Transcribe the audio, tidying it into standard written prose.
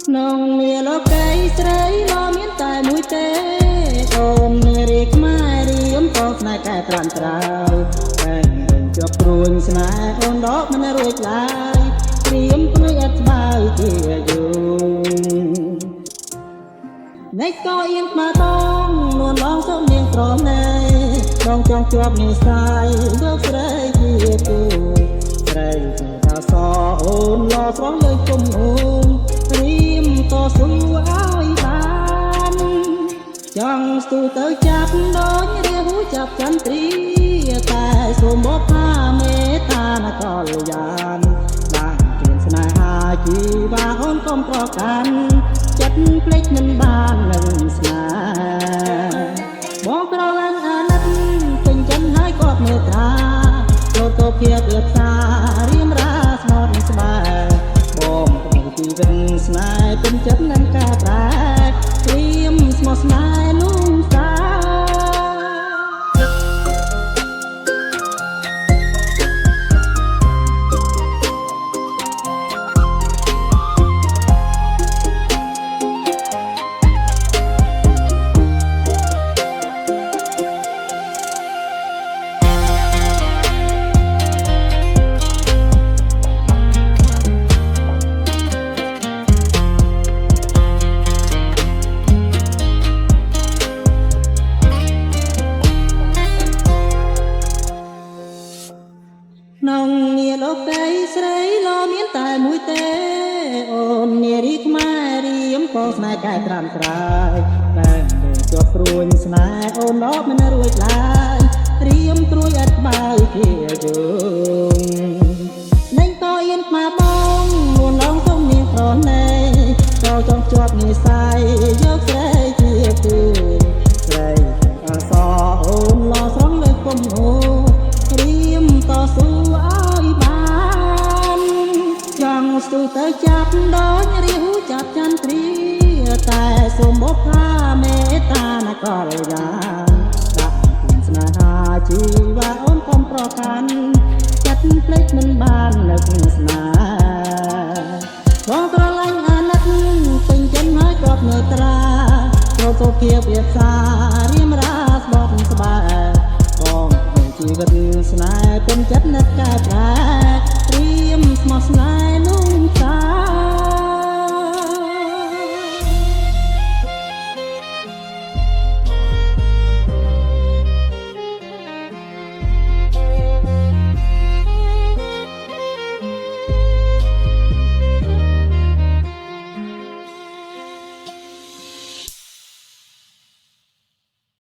ក្នុងនាលោកីស្រីមកមានតែមួយទេអូននារីខ្មែររៀមតងស្នេហ៍កែត្រាំត្រើយតែនឹងជាប់ព្រួញស្នេហ៍អូនដកមិនរួចឡើយរៀមព្រួយអត់ស្បើយជាយូរនៃក៏អៀនមកតងនួនឡងសុំនាងក្រណែដងចង់ជាប់និស័យយកស្រីជាគូស្រីជាតាសអូនឡស្រងលើគុំអូនរៀមតស៊ូឲ្យបានចង់ស្ទុះទៅចាប់ដូចរាហូចាប់ចន្ទ្រីតែសូមមកថាមេត្តានកលយានបានគៀនស្នេហាជីវាអូនកុំប្រកាន់ចិត្តភ្លេចមិនបាននឹងស្នេហ៍បងក្រឡាញ់អាណិតពេញចិត្តហើយគាត់មេត្តាចូលទៅភាពអៀបសារៀមរាស្មោតស្បែកបងទៅជីវិតស្នេហ៍ពេញចិត្តនឹងការប្រែរៀមស្មោះស្នេហ៍នោះសាក្នុងនាលោកីស្រីឡមានតែមួយទេអូននារីខ្មែររៀមផងស្នេហ៍កែត្រាំត្រើយតែនឹងជាប់ព្រួញស្នេហ៍អូនដកមិនរួចឡើយរៀមព្រួយអត់បើជាយូរនឹងក៏អៀនមកបងនួនឡងសុំនាងក្រណែក៏ចង់ជាប់និស័យយកស្រីជាគូស្រីអសអូនឡស្រងលើគុំអូរៀមតស៊ូឲ្យបានចង់ស្ទុះទៅចាប់ដូចរាហូចាប់ចន្ទ្រីតែសូមមកថាមេត្តានកលយានដាក់ពីស្នេហាជីវាអូនកុំប្រកាន់ចិត្តភ្លេចមិនបាននឹកស្នេហ៍បងស្រឡាញ់អាណិតពេញចិត្តហើយគាត់មេត្តាចូលសុភាវាសារៀមរាស្បត់ស្បែកបងជីវិតស្នេហ៍ពេញចិត្តនឹកកែប្រែ